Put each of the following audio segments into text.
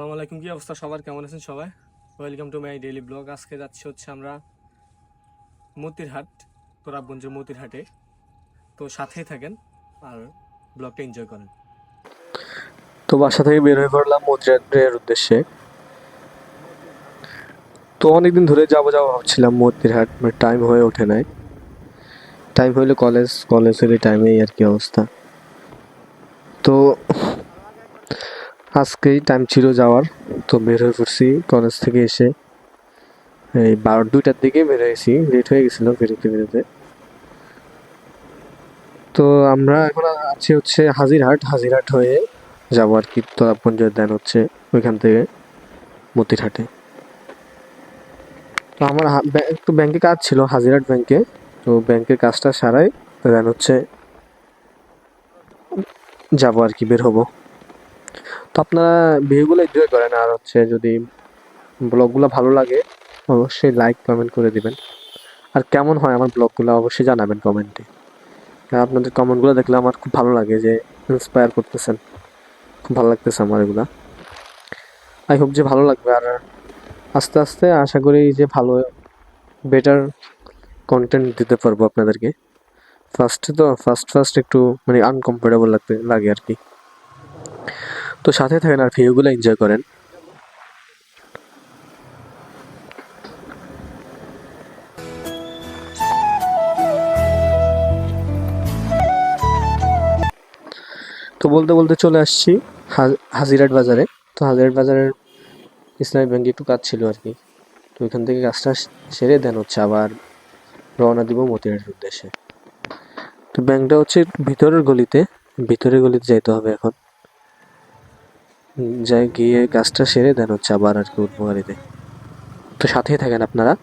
আসসালামু আলাইকুম, কি অবস্থা সবার? কেমন আছেন সবাই? Welcome to my daily blog. আজকে যাচ্ছি আমরা মতিরহাট, তোরাবগঞ্জের মতিরহাটে। তো সাথেই থাকেন আর ব্লগটা এনজয় করেন। তো বাসা থেকে বের হয়ে পড়লাম মতিরাটের উদ্দেশ্যে। তো অনেকদিন ধরে যাবো যাবো ভাবছিলাম মতিরহাট, টাইম হয়ে ওঠে নাই। টাইম হইলে কলেজের এই টাইমেই আর কি অবস্থা। তো আজকেই টাইম ছিল যাওয়ার, তো বের হয়ে পড়ছি কলেজ থেকে এসে। এই 2টার দিকে বের হয়েছি, লেট হয়ে গেছিল বেরোতে বেরোতে। তো আমরা এখন আছি হাজিরহাট হয়ে যাবো আর কি তোরাবগঞ্জের দেন হচ্ছে ওইখান থেকে মতিরহাটে। তো আমার একটু ব্যাংকে কাজ ছিল, হাজিরহাট ব্যাংকে। তো ব্যাংকের কাজটা সারাই দেন হচ্ছে যাবো আর কি, বের হবো। তো আপনারা ভিডিওগুলো এনজয় করেন, আর হচ্ছে যদি ব্লগগুলো ভালো লাগে অবশ্যই লাইক কমেন্ট করে দিবেন। আর কেমন হয় আমার ব্লগগুলো অবশ্যই জানাবেন কমেন্টে। আর আপনাদের কমেন্টগুলো দেখলে আমার খুব ভালো লাগে, যে ইন্সপায়ার করতেছেন, খুব ভালো লাগতেছে আমার এগুলা। আই হোপ যে ভালো লাগবে, আর আস্তে আস্তে আশা করি যে ভালো বেটার কন্টেন্ট দিতে পারবো আপনাদেরকে। ফার্স্ট একটু আনকমফোর্টেবল লাগে আর কি। তো সাথে থাকেন আর ভিডিওগুলো এনজয় করেন। তো বলতে বলতে চলে আসছি হাজিরহাট বাজারে। তো হাজিরহাট বাজারের ইসলামী ব্যাংকে একটু কাজ ছিল আর কি। তো ওইখান থেকে কাজটা সেরে দেন হচ্ছে আবার রওনা দিব মতিহাটের উদ্দেশ্যে। তো ব্যাংকটা হচ্ছে ভিতরের গলিতে যাইতে হবে এখন। যাই গিয়ে কাজটা সেরে দেন হচ্ছে আবার আর কি উঠবো গাড়িতে। তো সাথেই থাকেন আপনারা।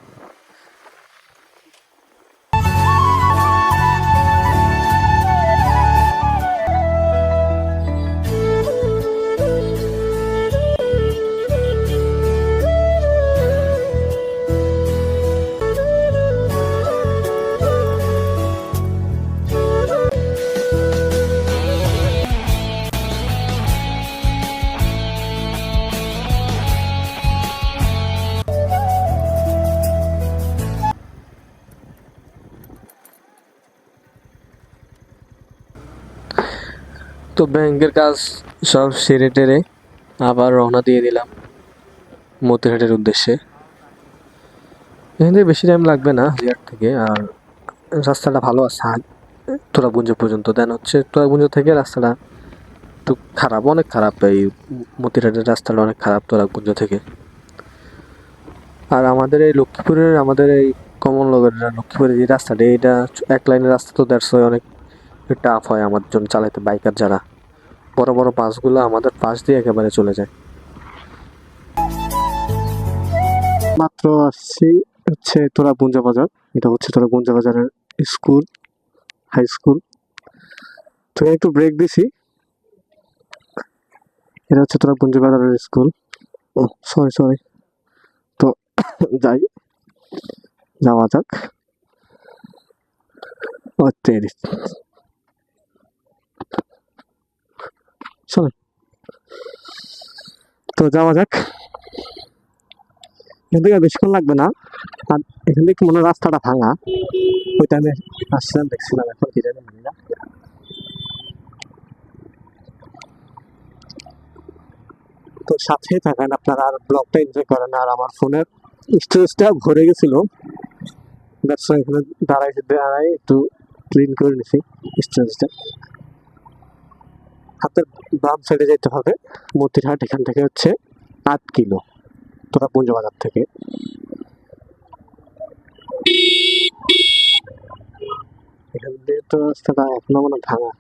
তো ব্যাংকের কাজ সব সেরে টেরে আবার রওনা দিয়ে দিলাম মতিহাটের উদ্দেশ্যে। এখান থেকে বেশি টাইম লাগবে না হাজিরহাট থেকে, আর রাস্তাটা ভালো আছে তোরাবগঞ্জ পর্যন্ত। দেন হচ্ছে তোরাবগঞ্জ থেকে রাস্তাটা একটু খারাপ, অনেক খারাপ। এই মতিহাটের রাস্তাটা অনেক খারাপ তোরাবগঞ্জ থেকে। আর আমাদের এই লক্ষ্মীপুরের যে রাস্তাটা, এটা এক লাইনের রাস্তা, তো দ্যাটস ওয়াই অনেক টাফ হয় আমার জন্য চালাতে, বাইকার যারা। বড় বড় বাসগুলো আমাদের পাশ দিয়ে একেবারে চলে যায়। মাত্র আসছি হচ্ছে তোরাবগঞ্জ বাজার। এটা হচ্ছে তোরাবগঞ্জ বাজারের স্কুল, হাই স্কুল। তো একটু ব্রেক দিছি। এটা হচ্ছে তোরাবগঞ্জ বাজারের স্কুল। ও সরি। তো যাওয়া যাক। ও তেরি, চলো তো যাওয়া যাক। এখান থেকে বেশিক্ষণ লাগবে না। আর এখান থেকে মনে হয় রাস্তাটা ভাঙা, ওই টাইমে আসছিলাম দেখছিলাম, এখন কি জানি না। তো সাথে থাকেন আপনারা আর ব্লগটা এনজয় করেন। আর আমার ফোনের স্টোরেজটা ভরে গেছিল, এখানে দাঁড়াই একটু ক্লিন করে নিছি স্টোরেজটা। হাতের বাম সাইডে যেতে হবে মতিরহাট, এখান থেকে হচ্ছে 8 কিলো তোরাবগঞ্জ বাজার থেকে। এখান দিয়ে তো রাস্তাটা এখনো মনে ভাঙা।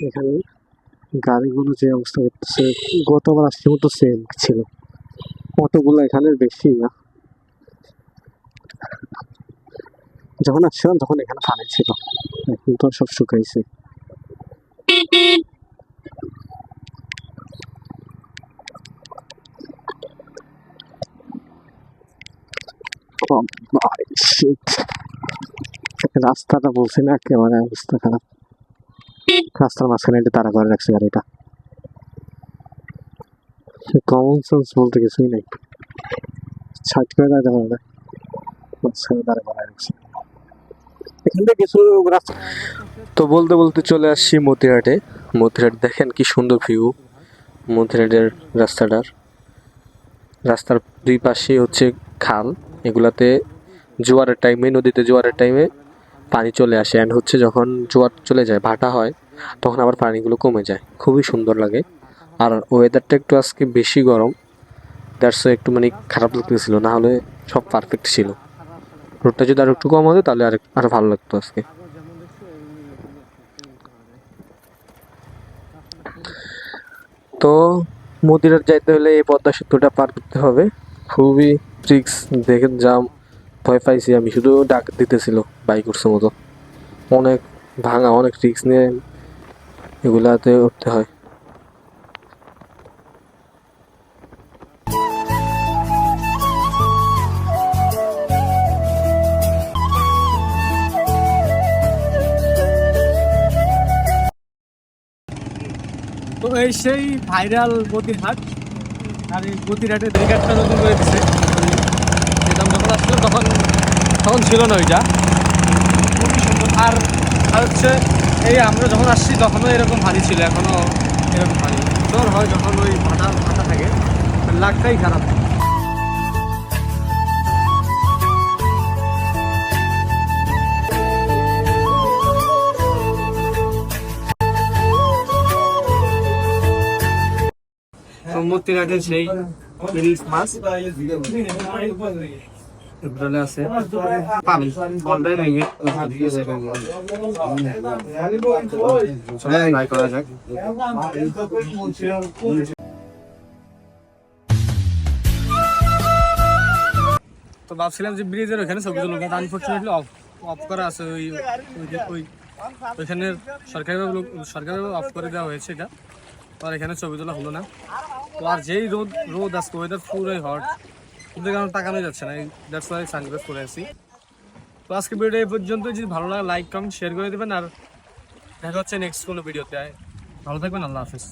এখানে গাড়িগুলো যে অবস্থা করতেছে, গতবার আসছে মতো সেম ছিল। অটোগুলো এখানে বেশি না, যখন আসছিলাম তখন এখানে পানি ছিল, এখন তো সব শুকাইছে। Oh my shit. রাস্তাটা বলছি না, একেবারে অবস্থা খারাপ। রাস্তার মাঝখানে একটু তাড়া করে রাখছে গাড়িটা। কমন সেন্স বলতে কিছুই নেই, ছাট করে দাঁড়াতে পারে না, মাঝখানে দাঁড়া করে রাখছে। এখান থেকে কিছু রাস্তা। তো বলতে বলতে চলে আসছি মতিহাটে। মতিহাট দেখেন কি সুন্দর ভিউ মতিহাটের রাস্তাটার। রাস্তার দুই পাশেই হচ্ছে খাল, এগুলাতে জোয়ারের টাইমে, নদীতে জোয়ারের টাইমে পানি চলে আসে, অ্যান্ড হচ্ছে যখন জোয়ার চলে যায়, ভাটা হয়, তখন আবার পানিগুলো কমে যায়, খুবই সুন্দর লাগে। আর ওয়েদারটা একটু আজকে বেশি গরম, দ্যাটস একটু মানে খারাপ লাগতেছিল, না হলে সব পারফেক্ট ছিল। রোদটা যদি আর একটু কম হতো তাহলে আরো ভালো লাগতো আজকে। তো মতিরাট যাইতে হলে এই পদ্মা সেতুটা পার করতে হবে, খুবই রিক্স। দেখে যাম, ভয় পাইছি আমি, শুধু ডাক দিতেছিল বাইক উঠছে মতো। অনেক ভাঙা, অনেক রিক্স নিয়ে এগুলাতে উঠতে হয়। তো এই সেই ভাইরাল মতিরহাট। আর এই মতিরহাটের ব্যারিকেডটা নতুন করে দিছে, যেটা যখন আসছিল তখন তখন ছিল না ওইটা, খুবই সুন্দর। আর আর হচ্ছে এই আমরা যখন আসছি তখনও এরকম ভারী ছিল, এখনও এরকম ভারী। তোর হয় যখন ওই ভাটা ভাটা থাকে, লাগটাই খারাপ। মতিরহাটের সেই ইলিশ মাছ এগুলো আছে, পাবেন অনলাইন ভেঙে ট্রাই করা যাক। তো ভাবছিলাম যে ব্রিজের ওখানে ছবি তুলব, কিন্তু আনফর্চুনেটলি অফ অফ করা আছে। ওইখানে সরকারিভাবে অফ করে দেওয়া হয়েছে এটা, আর এখানে ছবি তোলা হলো না। তো আর যেই রোদ আজকে, ওয়েদার পুরোই হট, কিন্তু কারণ তাকানো যাচ্ছে না, দ্যাটস ওয়াই সানগ্লাস পরে আছি। তো আজকে ভিডিও এই পর্যন্ত। যদি ভালো লাগে লাইক কমেন্ট শেয়ার করে দেবেন, আর দেখা হচ্ছে নেক্সট কোনো ভিডিওতে। ভালো থাকবেন, আল্লাহ হাফেজ।